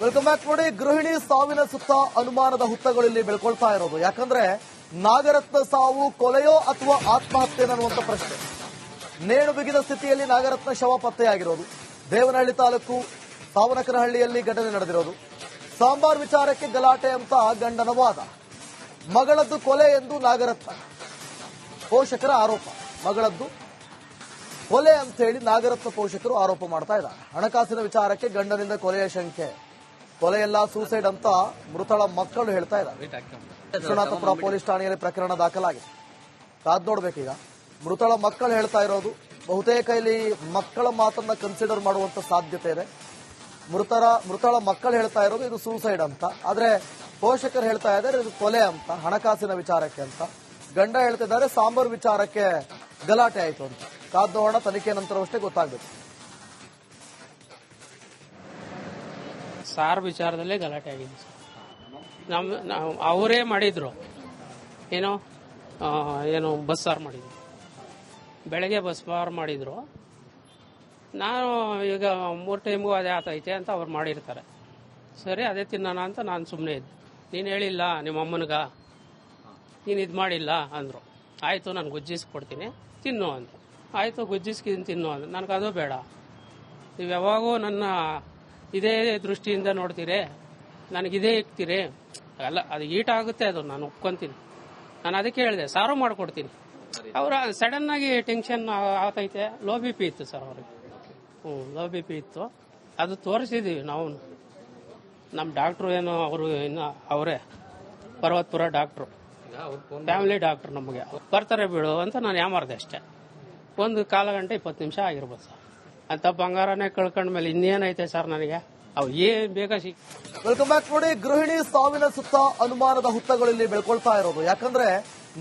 Welcome back. ನೋಡಿ, ಗೃಹಿಣಿ ಸಾವಿನ ಸುತ್ತ ಅನುಮಾನದ ಹುತ್ತಗಳಲ್ಲಿ ಬೆಳ್ಕೊಳ್ತಾ ಇರೋದು. ಯಾಕಂದ್ರೆ ನಾಗರತ್ನ ಸಾವು ಕೊಲೆಯೋ ಅಥವಾ ಆತ್ಮಹತ್ಯೆ ಅನ್ನುವಂಥ ಪ್ರಶ್ನೆ. ನೇಣು ಬಿಗಿದ ಸ್ಥಿತಿಯಲ್ಲಿ ನಾಗರತ್ನ ಶವ ಪತ್ತೆಯಾಗಿರೋದು. ದೇವನಹಳ್ಳಿ ತಾಲೂಕು ಸಾವನಕನಹಳ್ಳಿಯಲ್ಲಿ ಘಟನೆ ನಡೆದಿರೋದು. ಸಾಂಬಾರ್ ವಿಚಾರಕ್ಕೆ ಗಲಾಟೆ ಅಂತ ಗಂಡನ ವಾದ. ಮಗಳದ್ದು ಕೊಲೆ ಎಂದು ನಾಗರತ್ನ ಪೋಷಕರ ಆರೋಪ. ಮಗಳದ್ದು ಕೊಲೆ ಅಂತ ಹೇಳಿ ನಾಗರತ್ನ ಪೋಷಕರು ಆರೋಪ ಮಾಡ್ತಾ ಇದ್ದಾರೆ. ಹಣಕಾಸಿನ ವಿಚಾರಕ್ಕೆ ಗಂಡನಿಂದ ಕೊಲೆಯ ಶಂಕೆ. ಕೊಲೆಯೆಲ್ಲ ಸೂಸೈಡ್ ಅಂತ ಮೃತಳ ಮಕ್ಕಳು ಹೇಳ್ತಾ ಇದ್ದಾರೆ. ವಿಶ್ವನಾಥಪುರ ಪೊಲೀಸ್ ಠಾಣೆಯಲ್ಲಿ ಪ್ರಕರಣ ದಾಖಲಾಗಿದೆ. ಕಾದ್ ನೋಡ್ಬೇಕೀಗ. ಮೃತಳ ಮಕ್ಕಳು ಹೇಳ್ತಾ ಇರೋದು, ಬಹುತೇಕ ಇಲ್ಲಿ ಮಕ್ಕಳ ಮಾತನ್ನ ಕನ್ಸಿಡರ್ ಮಾಡುವಂತ ಸಾಧ್ಯತೆ ಇದೆ. ಮೃತಳ ಮಕ್ಕಳು ಹೇಳ್ತಾ ಇರೋದು ಇದು ಸೂಸೈಡ್ ಅಂತ, ಆದ್ರೆ ಪೋಷಕರು ಹೇಳ್ತಾ ಇದ್ದಾರೆ ಇದು ಕೊಲೆ ಅಂತ, ಹಣಕಾಸಿನ ವಿಚಾರಕ್ಕೆ ಅಂತ. ಗಂಡ ಹೇಳ್ತಿದ್ದಾರೆ ಸಾಂಬಾರ್ ವಿಚಾರಕ್ಕೆ ಗಲಾಟೆ ಆಯಿತು ಅಂತ. ಕಾದ್ ನೋಡೋಣ, ತನಿಖೆ ನಂತರವಷ್ಟೇ ಗೊತ್ತಾಗಬೇಕು. ಸಾರ್ ವಿಚಾರದಲ್ಲೇ ಗಲಾಟೆ ಆಗಿದೆ ಸರ್. ಅವರೇ ಮಾಡಿದ್ರು, ಏನು ಬಸ್ ಸಾರು ಮಾಡಿದ್ರು, ಬೆಳಗ್ಗೆ ಬಸ್ ಸಾರು ಮಾಡಿದ್ರು. ನಾನು ಈಗ 3 ಟೈಮ್ಗೂ ಅದೇ ಆತೈತೆ ಅಂತ ಅವ್ರು ಮಾಡಿರ್ತಾರೆ. ಸರಿ, ಅದೇ ತಿನ್ನೋಣ ಅಂತ ನಾನು ಸುಮ್ಮನೆ ಇದ್ದೆ. ನೀನು ಹೇಳಿಲ್ಲ ನಿಮ್ಮ ಅಮ್ಮನಿಗ, ನೀನು ಇದು ಮಾಡಿಲ್ಲ ಅಂದರು. ಆಯಿತು, ನಾನು ಗುಜ್ಜಿಸ್ಕೊಡ್ತೀನಿ ತಿನ್ನು ಅಂತ. ಆಯಿತು, ಗುಜ್ಜಿಸ್ಕಿದ್ದೀನಿ ತಿನ್ನು ಅಂತ. ನನಗದು ಬೇಡ, ನೀವು ಯಾವಾಗೂ ನನ್ನ ಇದೇ ದೃಷ್ಟಿಯಿಂದ ನೋಡ್ತೀರಿ, ನನಗಿದೇ ಇಕ್ತೀರಿ, ಅಲ್ಲ ಅದು ಈಟ್ ಆಗುತ್ತೆ, ಅದು ನಾನು ಒಪ್ಕೊಂತೀನಿ. ನಾನು ಅದಕ್ಕೆ ಹೇಳಿದೆ ಸಾರು ಮಾಡಿಕೊಡ್ತೀನಿ. ಅವರ ಸಡನ್ ಆಗಿ ಟೆನ್ಷನ್ ಆಗ್ತೈತೆ. ಲೋ ಬಿ ಪಿ ಇತ್ತು ಸರ್ ಅವ್ರಿಗೆ. ಲೋ ಬಿ ಪಿ ಇತ್ತು. ಅದು ತೋರಿಸಿದ್ದೀವಿ ನಾವು. ನಮ್ಮ ಡಾಕ್ಟ್ರು ಏನು ಅವರು ಇನ್ನು ಅವರೇ ಪರ್ವತ್ಪುರ ಡಾಕ್ಟ್ರು, ಫ್ಯಾಮಿಲಿ ಡಾಕ್ಟ್ರು. ನಮಗೆ ಬರ್ತಾರೆ ಬಿಡು ಅಂತ ನಾನು ಯಾಮಾರ್ದೆ ಅಷ್ಟೇ. 1 ಕಾಲ ಗಂಟೆ 20 ನಿಮಿಷ ಆಗಿರ್ಬೋದು ಸರ್. ಅಂತ ಬಂಗಾರನೇ ಕಳ್ಕೊಂಡ್ಮೇಲೆ ಇನ್ನೇನೈತೆ ಸರ್ ನನಗೆ? ಅವು ಏನ್ ಬೇಗ ವೆಲ್ಕಮ್ ಬ್ಯಾಕ್. ನೋಡಿ, ಗೃಹಿಣಿ ಸಾವಿನ ಸುತ್ತ ಅನುಮಾನದ ಹುತ್ತಗಳಲ್ಲಿ ಬೆಳ್ಕೊಳ್ತಾ ಇರೋದು. ಯಾಕಂದ್ರೆ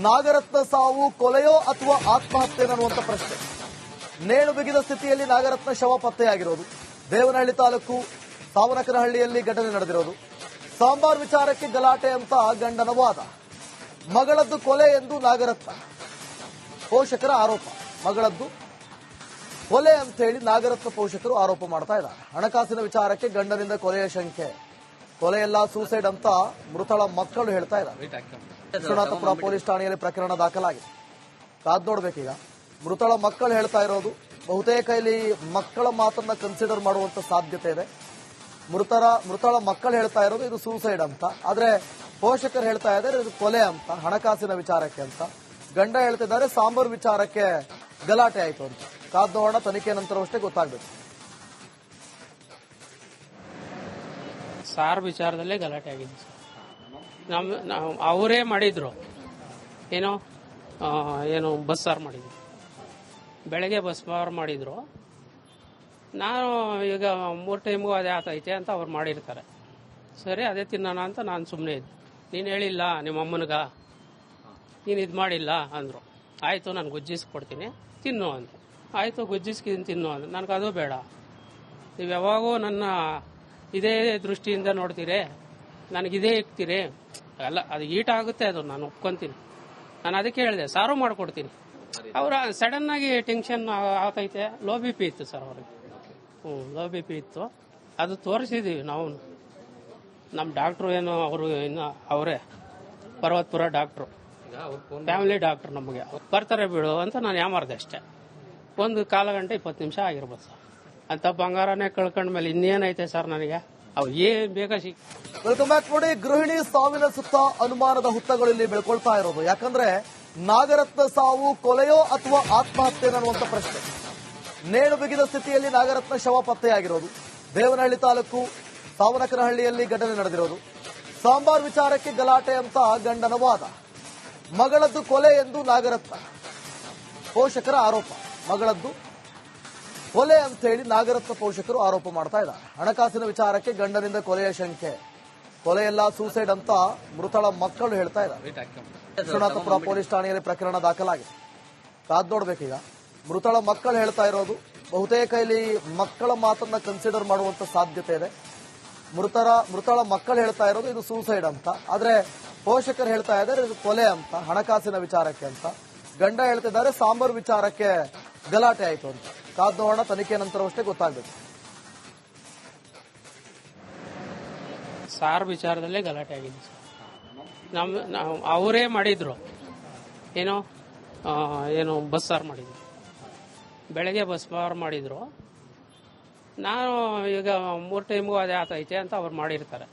ನಾಗರತ್ನ ಸಾವು ಕೊಲೆಯೋ ಅಥವಾ ಆತ್ಮಹತ್ಯೆ ಅನ್ನುವಂಥ ಪ್ರಶ್ನೆ. ನೇಣು ಬಿಗಿದ ಸ್ಥಿತಿಯಲ್ಲಿ ನಾಗರತ್ನ ಶವ ಪತ್ತೆಯಾಗಿರೋದು. ದೇವನಹಳ್ಳಿ ತಾಲೂಕು ಸಾವನಕನಹಳ್ಳಿಯಲ್ಲಿ ಘಟನೆ ನಡೆದಿರೋದು. ಸಾಂಬಾರ್ ವಿಚಾರಕ್ಕೆ ಗಲಾಟೆ ಅಂತ ಗಂಡನ ವಾದ. ಮಗಳದ್ದು ಕೊಲೆ ಎಂದು ನಾಗರತ್ನ ಪೋಷಕರ ಆರೋಪ. ಮಗಳದ್ದು ಕೊಲೆ ಅಂತ ಹೇಳಿ ನಾಗರತ್ನ ಪೋಷಕರು ಆರೋಪ ಮಾಡ್ತಾ ಇದ್ದಾರೆ. ಹಣಕಾಸಿನ ವಿಚಾರಕ್ಕೆ ಗಂಡನಿಂದ ಕೊಲೆಯ ಶಂಕೆ. ಕೊಲೆಯೆಲ್ಲ ಸೂಸೈಡ್ ಅಂತ ಮೃತಳ ಮಕ್ಕಳು ಹೇಳ್ತಾ ಇದ್ದಾರೆ. ವಿಶ್ವನಾಥಪುರ ಪೊಲೀಸ್ ಠಾಣೆಯಲ್ಲಿ ಪ್ರಕರಣ ದಾಖಲಾಗಿದೆ. ಕಾದ್ ನೋಡ್ಬೇಕೀಗ. ಮೃತಳ ಮಕ್ಕಳು ಹೇಳ್ತಾ ಇರೋದು, ಬಹುತೇಕ ಇಲ್ಲಿ ಮಕ್ಕಳ ಮಾತನ್ನ ಕನ್ಸಿಡರ್ ಮಾಡುವಂತ ಸಾಧ್ಯತೆ ಇದೆ. ಮೃತಳ ಮಕ್ಕಳು ಹೇಳ್ತಾ ಇರೋದು ಇದು ಸೂಸೈಡ್ ಅಂತ, ಆದ್ರೆ ಪೋಷಕರು ಹೇಳ್ತಾ ಇದ್ದಾರೆ ಇದು ಕೊಲೆ ಅಂತ, ಹಣಕಾಸಿನ ವಿಚಾರಕ್ಕೆ ಅಂತ. ಗಂಡ ಹೇಳ್ತಿದ್ದಾರೆ ಸಾಂಬಾರ್ ವಿಚಾರಕ್ಕೆ ಗಲಾಟೆ ಆಯಿತು ಅಂತ. ಕಾದ್ ನೋಡೋಣ, ತನಿಖೆ ನಂತರವಷ್ಟೇ ಗೊತ್ತಾಗಬೇಕು. ಸಾರ್ ವಿಚಾರದಲ್ಲೇ ಗಲಾಟೆ ಆಗಿದೆ ಸರ್. ಅವರೇ ಮಾಡಿದ್ರು, ಏನು ಬಸ್ ಸಾರು ಮಾಡಿದ್ರು, ಬೆಳಗ್ಗೆ ಬಸ್ ಸಾರು ಮಾಡಿದ್ರು. ನಾನು ಈಗ 3 ಟೈಮ್ಗೂ ಅದೇ ಆತೈತೆ ಅಂತ ಅವ್ರು ಮಾಡಿರ್ತಾರೆ. ಸರಿ, ಅದೇ ತಿನ್ನೋಣ ಅಂತ ನಾನು ಸುಮ್ಮನೆ ಇದ್ದೆ. ನೀನು ಹೇಳಿಲ್ಲ ನಿಮ್ಮ ಅಮ್ಮನಿಗ, ನೀನು ಇದು ಮಾಡಿಲ್ಲ ಅಂದರು. ಆಯಿತು, ನಾನು ಗುಜ್ಜಿಸ್ಕೊಡ್ತೀನಿ ತಿನ್ನು ಅಂತ. ಆಯಿತು, ಗುಜ್ಜಿಸ್ಕಿದ್ದೀನಿ ತಿನ್ನು ಅಂತ. ನನಗದು ಬೇಡ, ನೀವು ಯಾವಾಗೂ ನನ್ನ ಇದೇ ದೃಷ್ಟಿಯಿಂದ ನೋಡ್ತೀರಿ, ನನಗಿದೇ ಇಕ್ತೀರಿ, ಅಲ್ಲ ಅದು ಈಟ್ ಆಗುತ್ತೆ, ಅದು ನಾನು ಒಪ್ಕೊಂತೀನಿ. ನಾನು ಅದಕ್ಕೆ ಹೇಳಿದೆ ಸಾರು ಮಾಡಿಕೊಡ್ತೀನಿ. ಅವರ ಸಡನ್ ಆಗಿ ಟೆನ್ಷನ್ ಆಗ್ತೈತೆ. ಲೋ ಬಿ ಪಿ ಇತ್ತು ಸರ್ ಅವ್ರಿಗೆ. ಲೋ ಬಿ ಪಿ ಇತ್ತು. ಅದು ತೋರಿಸಿದ್ದೀವಿ ನಾವು. ನಮ್ಮ ಡಾಕ್ಟ್ರು ಏನು ಅವರು ಇನ್ನು ಅವರೇ ಪರ್ವತ್ಪುರ ಡಾಕ್ಟ್ರು, ಫ್ಯಾಮಿಲಿ ಡಾಕ್ಟ್ರು. ನಮಗೆ ಬರ್ತಾರೆ ಬಿಡು ಅಂತ ನಾನು ಯಾಮಾರ್ದೆ ಅಷ್ಟೇ. 1 ಕಾಲ ಗಂಟೆ 20 ನಿಮಿಷ ಆಗಿರ್ಬೋದು ಸರ್. ಅಂತ ಬಂಗಾರನೇ ಕಳ್ಕೊಂಡ್ಮೇಲೆ ಇನ್ನೇನೈತೆ ಸರ್ ನನಗೆ? ಅವು ಏನ್ ಬೇಗ ವೆಲ್ಕಮ್ ಬ್ಯಾಕ್. ನೋಡಿ, ಗೃಹಿಣಿ ಸಾವಿನ ಸುತ್ತ ಅನುಮಾನದ ಹುತ್ತಗಳಲ್ಲಿ ಬೆಳ್ಕೊಳ್ತಾ ಇರೋದು. ಯಾಕಂದ್ರೆ ನಾಗರತ್ನ ಸಾವು ಕೊಲೆಯೋ ಅಥವಾ ಆತ್ಮಹತ್ಯೆ ಅನ್ನುವಂಥ ಪ್ರಶ್ನೆ. ನೇಣು ಬಿಗಿದ ಸ್ಥಿತಿಯಲ್ಲಿ ನಾಗರತ್ನ ಶವ ಪತ್ತೆಯಾಗಿರೋದು. ದೇವನಹಳ್ಳಿ ತಾಲೂಕು ಸಾವನಕನಹಳ್ಳಿಯಲ್ಲಿ ಘಟನೆ ನಡೆದಿರೋದು. ಸಾಂಬಾರ್ ವಿಚಾರಕ್ಕೆ ಗಲಾಟೆ ಅಂತ ಗಂಡನ ವಾದ. ಮಗಳದ್ದು ಕೊಲೆ ಎಂದು ನಾಗರತ್ನ ಪೋಷಕರ ಆರೋಪ. ಮಗಳದ್ದು ಕೊಲೆ ಅಂತ ಹೇಳಿ ನಾಗರತ್ನ ಪೋಷಕರು ಆರೋಪ ಮಾಡ್ತಾ ಇದ್ದಾರೆ. ಹಣಕಾಸಿನ ವಿಚಾರಕ್ಕೆ ಗಂಡನಿಂದ ಕೊಲೆಯ ಶಂಕೆ. ಕೊಲೆಯೆಲ್ಲ ಸೂಸೈಡ್ ಅಂತ ಮೃತಳ ಮಕ್ಕಳು ಹೇಳ್ತಾ ಇದ್ದಾರೆ. ವಿಶ್ವನಾಥಪುರ ಪೊಲೀಸ್ ಠಾಣೆಯಲ್ಲಿ ಪ್ರಕರಣ ದಾಖಲಾಗಿದೆ. ಕಾದ್ ನೋಡ್ಬೇಕೀಗ. ಮೃತಳ ಮಕ್ಕಳು ಹೇಳ್ತಾ ಇರೋದು, ಬಹುತೇಕ ಇಲ್ಲಿ ಮಕ್ಕಳ ಮಾತನ್ನ ಕನ್ಸಿಡರ್ ಮಾಡುವಂತ ಸಾಧ್ಯತೆ ಇದೆ. ಮೃತಳ ಮಕ್ಕಳು ಹೇಳ್ತಾ ಇರೋದು ಇದು ಸೂಸೈಡ್ ಅಂತ, ಆದ್ರೆ ಪೋಷಕರು ಹೇಳ್ತಾ ಇದ್ದಾರೆ ಇದು ಕೊಲೆ ಅಂತ, ಹಣಕಾಸಿನ ವಿಚಾರಕ್ಕೆ ಅಂತ. ಗಂಡ ಹೇಳ್ತಿದ್ದಾರೆ ಸಾಂಬಾರ್ ವಿಚಾರಕ್ಕೆ ಗಲಾಟೆ ಆಯಿತು ಅಂತ. ಕಾದ್ ನೋಡೋಣ, ತನಿಖೆ ನಂತರವಷ್ಟೇ ಗೊತ್ತಾಗಬೇಕು. ಸಾರ್ ವಿಚಾರದಲ್ಲೇ ಗಲಾಟೆ ಆಗಿದೆ ಸರ್. ಅವರೇ ಮಾಡಿದ್ರು ಏನೋ ಏನು ಬಸ್ ಸಾರು ಮಾಡಿದ್ರು, ಬೆಳಗ್ಗೆ ಬಸ್ ಸಾರು ಮಾಡಿದ್ರು. ನಾನು ಈಗ 3 ಟೈಮು ಅದೇ ಆತೈತೆ ಅಂತ ಅವ್ರು ಮಾಡಿರ್ತಾರೆ.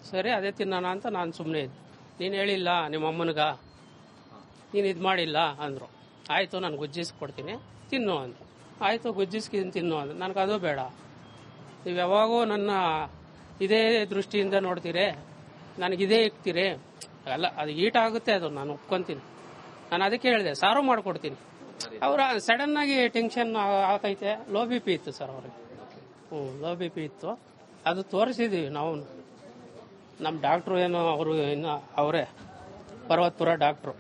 ಸರಿ ಅದೇ ತಿನ್ನೋಣ ಅಂತ ನಾನು ಸುಮ್ಮನೆ ಇದ್ದೆ. ನೀನು ಹೇಳಿಲ್ಲ ನಿಮ್ಮ ಅಮ್ಮನಿಗ, ನೀನು ಇದು ಮಾಡಿಲ್ಲ ಅಂದರು. ಆಯಿತು ನಾನು ಗುಜ್ಜಿಸ್ಕೊಡ್ತೀನಿ ತಿನ್ನು ಅಂದರು. ಆಯಿತು ಗುಜ್ಜಿಸ್ಕಿದ್ದೀನಿ ತಿನ್ನು ಅಂದರು. ನನಗೆ ಅದು ಬೇಡ, ನೀವು ಯಾವಾಗೂ ನನ್ನ ಇದೇ ದೃಷ್ಟಿಯಿಂದ ನೋಡ್ತೀರಿ, ನನಗಿದೇ ಇಕ್ತೀರಿ, ಅಲ್ಲ ಅದು ಈಟ್ ಆಗುತ್ತೆ, ಅದು ನಾನು ಒಪ್ಕೊಂತೀನಿ. ನಾನು ಅದಕ್ಕೆ ಹೇಳಿದೆ ಸಾರು ಮಾಡಿಕೊಡ್ತೀನಿ. ಅವರ ಸಡನ್ ಆಗಿ ಟೆನ್ಷನ್ ಆಗ್ತೈತೆ. ಲೋ ಬಿ ಪಿ ಇತ್ತು ಸರ್ ಅವ್ರಿಗೆ. ಲೋ ಬಿ ಪಿ ಇತ್ತು. ಅದು ತೋರಿಸಿದೀವಿ ನಾವು. ನಮ್ಮ ಡಾಕ್ಟ್ರು ಏನು ಅವರು ಇನ್ನು ಅವರೇ ಪರ್ವತಪುರ ಡಾಕ್ಟ್ರು,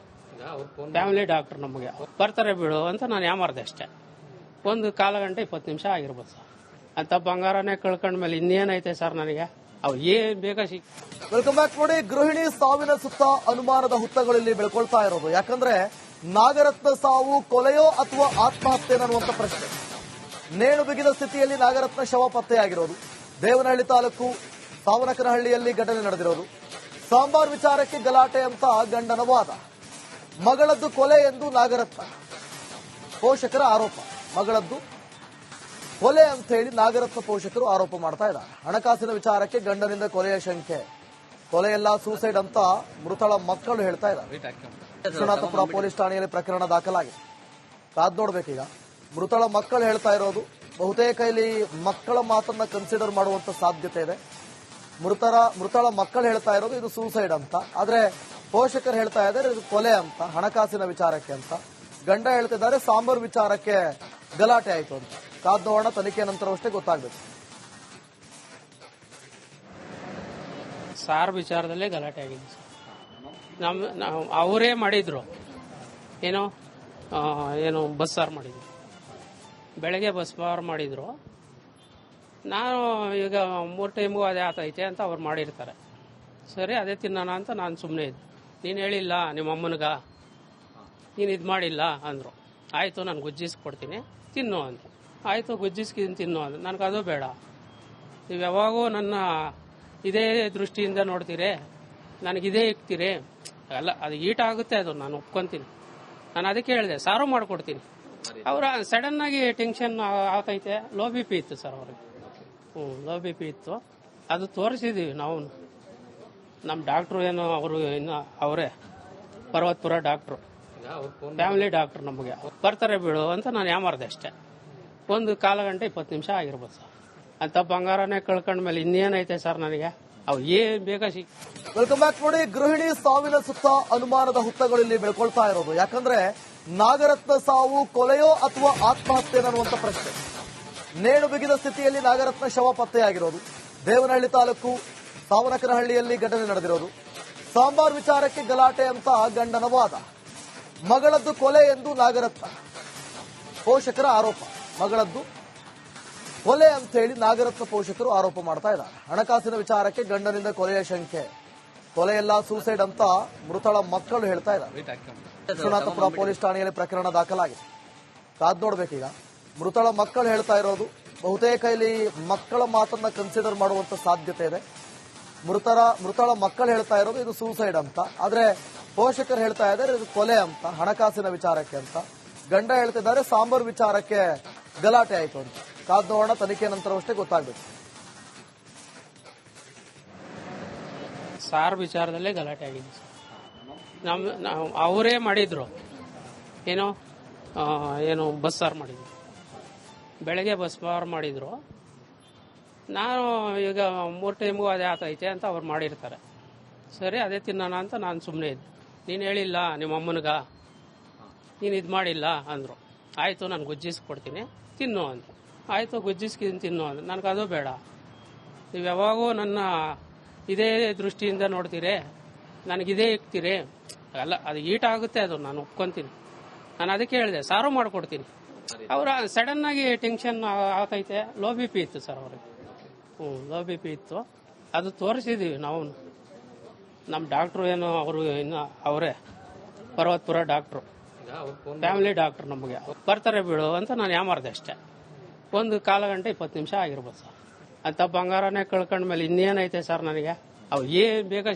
ಫ್ಯಾಮಿಲಿ ಡಾಕ್ಟ್ರು. ನಮಗೆ ಬರ್ತಾರೆ ಬಿಡು ಅಂತ ನಾನು ಯಾಮಾರ್ದೆ ಅಷ್ಟೇ. 1 ಕಾಲ ಗಂಟೆ 20 ನಿಮಿಷ ಆಗಿರ್ಬೋದು ಸರ್. ಅಂತ ಬಂಗಾರನೇ ಕಳ್ಕೊಂಡ್ಮೇಲೆ ಇನ್ನೇನೈತೆ ಸರ್ ನನಗೆ? ಅವು ಏನ್ ಬೇಗ ವೆಲ್ಕಮ್ ಬ್ಯಾಕ್. ನೋಡಿ, ಗೃಹಿಣಿ ಸಾವಿನ ಸುತ್ತ ಅನುಮಾನದ ಹುತ್ತಗಳಲ್ಲಿ ಬೆಳ್ಕೊಳ್ತಾ ಇರೋದು. ಯಾಕಂದ್ರೆ ನಾಗರತ್ನ ಸಾವು ಕೊಲೆಯೋ ಅಥವಾ ಆತ್ಮಹತ್ಯೆ ಅನ್ನುವಂಥ ಪ್ರಶ್ನೆ. ನೇಣು ಬಿಗಿದ ಸ್ಥಿತಿಯಲ್ಲಿ ನಾಗರತ್ನ ಶವ ಪತ್ತೆಯಾಗಿರೋದು. ದೇವನಹಳ್ಳಿ ತಾಲೂಕು ಸಾವನಕನಹಳ್ಳಿಯಲ್ಲಿ ಘಟನೆ ನಡೆದಿರೋದು. ಸಾಂಬಾರ್ ವಿಚಾರಕ್ಕೆ ಗಲಾಟೆ ಅಂತ ಗಂಡನ ವಾದ. ಮಗಳದ್ದು ಕೊಲೆ ಎಂದು ನಾಗರತ್ನ ಪೋಷಕರ ಆರೋಪ. ಮಗಳದ್ದು ಕೊಲೆ ಅಂತ ಹೇಳಿ ನಾಗರತ್ನ ಪೋಷಕರು ಆರೋಪ ಮಾಡ್ತಾ ಇದ್ದಾರೆ. ಹಣಕಾಸಿನ ವಿಚಾರಕ್ಕೆ ಗಂಡನಿಂದ ಕೊಲೆಯ ಶಂಕೆ. ಕೊಲೆಯೆಲ್ಲ ಸೂಸೈಡ್ ಅಂತ ಮೃತಳ ಮಕ್ಕಳು ಹೇಳ್ತಾ ಇದ್ದಾರೆ. ವಿಶ್ವನಾಥಪುರ ಪೊಲೀಸ್ ಠಾಣೆಯಲ್ಲಿ ಪ್ರಕರಣ ದಾಖಲಾಗಿದೆ. ಕಾದ್ ನೋಡ್ಬೇಕೀಗ. ಮೃತಳ ಮಕ್ಕಳು ಹೇಳ್ತಾ ಇರೋದು ಬಹುತೇಕ ಇಲ್ಲಿ ಮಕ್ಕಳ ಮಾತನ್ನ ಕನ್ಸಿಡರ್ ಮಾಡುವಂತ ಸಾಧ್ಯತೆ ಇದೆ. ಮೃತಳ ಮಕ್ಕಳು ಹೇಳ್ತಾ ಇರೋದು ಇದು ಸೂಸೈಡ್ ಅಂತ, ಆದ್ರೆ ಪೋಷಕರು ಹೇಳ್ತಾ ಇದ್ದಾರೆ ಇದು ಕೊಲೆ ಅಂತ, ಹಣಕಾಸಿನ ವಿಚಾರಕ್ಕೆ ಅಂತ. ಗಂಡ ಹೇಳ್ತಿದ್ದಾರೆ ಸಾಂಬಾರ್ ವಿಚಾರಕ್ಕೆ ಗಲಾಟೆ ಆಯಿತು ಅಂತ. ಕಾದ್ ನೋಡೋಣ, ತನಿಖೆ ನಂತರವಷ್ಟೇ ಗೊತ್ತಾಗಬೇಕು. ಸಾರ್ ವಿಚಾರದಲ್ಲೇ ಗಲಾಟೆ ಆಗಿದೆ ಸರ್. ಅವರೇ ಮಾಡಿದ್ರು ಏನು ಬಸ್ ಸಾರು ಮಾಡಿದ್ರು, ಬೆಳಗ್ಗೆ ಬಸ್ ಸಾರು ಮಾಡಿದ್ರು. ನಾನು ಈಗ 3 ಟೈಮು ಅದೇ ಆತೈತೆ ಅಂತ ಅವ್ರು ಮಾಡಿರ್ತಾರೆ. ಸರಿ ಅದೇ ತಿನ್ನೋಣ ಅಂತ ನಾನು ಸುಮ್ಮನೆ ಇದ್ದೆ. ನೀನು ಹೇಳಿಲ್ಲ ನಿಮ್ಮ ಅಮ್ಮನಿಗ, ನೀನು ಇದು ಮಾಡಿಲ್ಲ ಅಂದರು. ಆಯಿತು ನಾನು ಗುಜ್ಜಿಸ್ಕೊಡ್ತೀನಿ ತಿನ್ನು ಅಂದರು. ಆಯಿತು ಗುಜ್ಜಿಸ್ಕಿದ್ದೀನಿ ತಿನ್ನು ಅಂದರು. ನನಗೆ ಅದು ಬೇಡ, ನೀವು ಯಾವಾಗೂ ನನ್ನ ಇದೇ ದೃಷ್ಟಿಯಿಂದ ನೋಡ್ತೀರಿ, ನನಗಿದೇ ಇಕ್ತೀರಿ, ಅಲ್ಲ ಅದು ಈಟ್ ಆಗುತ್ತೆ, ಅದು ನಾನು ಒಪ್ಕೊಂತೀನಿ. ನಾನು ಅದಕ್ಕೆ ಹೇಳಿದೆ ಸಾರು ಮಾಡಿಕೊಡ್ತೀನಿ. ಅವರ ಸಡನ್ ಆಗಿ ಟೆನ್ಷನ್ ಆಗ್ತೈತೆ. ಲೋ ಬಿ ಪಿ ಇತ್ತು ಸರ್ ಅವ್ರಿಗೆ. ಲೋ ಬಿ ಪಿ ಇತ್ತು. ಅದು ತೋರಿಸಿದೀವಿ ನಾವು. ನಮ್ಮ ಡಾಕ್ಟ್ರು ಏನು ಅವರು ಇನ್ನು ಅವರೇ ಪರ್ವತಪುರ ಡಾಕ್ಟ್ರು, ಫ್ಯಾಮಿಲಿ ಡಾಕ್ಟ್ರು. ನಮಗೆ ಬರ್ತಾರೆ ಬಿಡು ಅಂತ ನಾನು ಯಾಮಾರ್ದೆ ಅಷ್ಟೇ. 1 ಕಾಲ ಗಂಟೆ 20 ನಿಮಿಷ ಆಗಿರ್ಬೋದು ಸರ್. ಅಂತ ಬಂಗಾರನೇ ಕಳ್ಕೊಂಡ್ಮೇಲೆ ಇನ್ನೇನೈತೆ ಸರ್ ನನಗೆ? ಅವು ಏನ್ ಬೇಗ ವೆಲ್ಕಮ್ ಬ್ಯಾಕ್. ನೋಡಿ, ಗೃಹಿಣಿ ಸಾವಿನ ಸುತ್ತ ಅನುಮಾನದ ಹುತ್ತಗಳಲ್ಲಿ ಬೆಳ್ಕೊಳ್ತಾ ಇರೋದು. ಯಾಕಂದ್ರೆ ನಾಗರತ್ನ ಸಾವು ಕೊಲೆಯೋ ಅಥವಾ ಆತ್ಮಹತ್ಯೆ ಅನ್ನುವಂಥ ಪ್ರಶ್ನೆ. ನೇಣು ಬಿಗಿದ ಸ್ಥಿತಿಯಲ್ಲಿ ನಾಗರತ್ನ ಶವ ಪತ್ತೆಯಾಗಿರೋದು. ದೇವನಹಳ್ಳಿ ತಾಲೂಕು ಸಾವನಕನಹಳ್ಳಿಯಲ್ಲಿ ಘಟನೆ ನಡೆದಿರೋದು. ಸಾಂಬಾರ್ ವಿಚಾರಕ್ಕೆ ಗಲಾಟೆ ಅಂತ ಗಂಡನ ವಾದ. ಮಗಳದ್ದು ಕೊಲೆ ಎಂದು ನಾಗರತ್ನ ಪೋಷಕರ ಆರೋಪ. ಮಗಳದ್ದು ಕೊಲೆ ಅಂತ ಹೇಳಿ ನಾಗರತ್ನ ಪೋಷಕರು ಆರೋಪ ಮಾಡ್ತಾ ಇದ್ದಾರೆ. ಹಣಕಾಸಿನ ವಿಚಾರಕ್ಕೆ ಗಂಡನಿಂದ ಕೊಲೆಯ ಶಂಕೆ. ಕೊಲೆಯೆಲ್ಲ ಸೂಸೈಡ್ ಅಂತ ಮೃತಳ ಮಕ್ಕಳು ಹೇಳ್ತಾ ಇದ್ದಾರೆ. ವಿಶ್ವನಾಥಪುರ ಪೊಲೀಸ್ ಠಾಣೆಯಲ್ಲಿ ಪ್ರಕರಣ ದಾಖಲಾಗಿದೆ. ಕಾದ್ ನೋಡ್ಬೇಕೀಗ. ಮೃತಳ ಮಕ್ಕಳು ಹೇಳ್ತಾ ಇರೋದು ಬಹುತೇಕ ಇಲ್ಲಿ ಮಕ್ಕಳ ಮಾತನ್ನ ಕನ್ಸಿಡರ್ ಮಾಡುವಂತ ಸಾಧ್ಯತೆ ಇದೆ. ಮೃತಳ ಮಕ್ಕಳು ಹೇಳ್ತಾ ಇರೋದು ಇದು ಸೂಸೈಡ್ ಅಂತ, ಆದ್ರೆ ಪೋಷಕರು ಹೇಳ್ತಾ ಇದ್ದಾರೆ ಇದು ಕೊಲೆ ಅಂತ, ಹಣಕಾಸಿನ ವಿಚಾರಕ್ಕೆ ಅಂತ. ಗಂಡ ಹೇಳ್ತಿದ್ದಾರೆ ಸಾಂಬಾರ್ ವಿಚಾರಕ್ಕೆ ಗಲಾಟೆ ಆಯಿತು ಅಂತ. ಕಾದ್ ನೋಡೋಣ, ತನಿಖೆ ನಂತರವಷ್ಟೇ ಗೊತ್ತಾಗಬೇಕು. ಸಾರ್ ವಿಚಾರದಲ್ಲೇ ಗಲಾಟೆ ಆಗಿದೆ ಸರ್. ಅವರೇ ಮಾಡಿದ್ರು ಏನು ಬಸ್ ಸಾರು ಮಾಡಿದ್ರು, ಬೆಳಗ್ಗೆ ಬಸ್ ಸಾರು ಮಾಡಿದ್ರು. ನಾನು ಈಗ 3 ಟೈಮು ಅದೇ ಆತೈತೆ ಅಂತ ಅವ್ರು ಮಾಡಿರ್ತಾರೆ. ಸರಿ ಅದೇ ತಿನ್ನೋಣ ಅಂತ ನಾನು ಸುಮ್ಮನೆ ಇದ್ದೆ. ನೀನು ಹೇಳಿಲ್ಲ ನಿಮ್ಮ ಅಮ್ಮನಿಗ, ನೀನು ಇದು ಮಾಡಿಲ್ಲ ಅಂದರು. ಆಯಿತು ನಾನು ಗುಜ್ಜಿಸ್ಕೊಡ್ತೀನಿ ತಿನ್ನು ಅಂದರು. ಆಯಿತು ಗುಜ್ಜಿಸ್ಕಿದ್ದೀನಿ ತಿನ್ನು ಅಂದರು. ನನಗೆ ಅದು ಬೇಡ, ನೀವು ಯಾವಾಗೂ ನನ್ನ ಇದೇ ದೃಷ್ಟಿಯಿಂದ ನೋಡ್ತೀರಿ, ನನಗಿದೇ ಇಕ್ತೀರಿ, ಅಲ್ಲ ಅದು ಈಟ್ ಆಗುತ್ತೆ, ಅದು ನಾನು ಒಪ್ಕೊಂತೀನಿ. ನಾನು ಅದಕ್ಕೆ ಹೇಳಿದೆ ಸಾರು ಮಾಡಿಕೊಡ್ತೀನಿ. ಅವರ ಸಡನ್ ಆಗಿ ಟೆನ್ಷನ್ ಆಗ್ತೈತೆ. ಲೋ ಬಿ ಪಿ ಇತ್ತು ಸರ್ ಅವ್ರಿಗೆ. ಲೋ ಬಿ ಪಿ ಇತ್ತು. ಅದು ತೋರಿಸಿದೀವಿ ನಾವು. ನಮ್ಮ ಡಾಕ್ಟ್ರು ಏನು ಅವರು ಇನ್ನು ಅವರೇ ಪರ್ವತಪುರ ಡಾಕ್ಟ್ರು, ಫ್ಯಾಮಿಲಿ ಡಾಕ್ಟ್ರು. ನಮಗೆ ಬರ್ತಾರೆ ಬಿಡು ಅಂತ ನಾನು ಯಾಮಾರ್ದೆ ಅಷ್ಟೇ. 1 ಕಾಲ ಗಂಟೆ 20 ನಿಮಿಷ ಆಗಿರ್ಬೋದು ಸರ್. ಅಂತ ಬಂಗಾರನೇ ಕಳ್ಕೊಂಡ್ಮೇಲೆ ಇನ್ನೇನೈತೆ ಸರ್ ನನಗೆ ಅವು ಏನ್ ಬೇಗ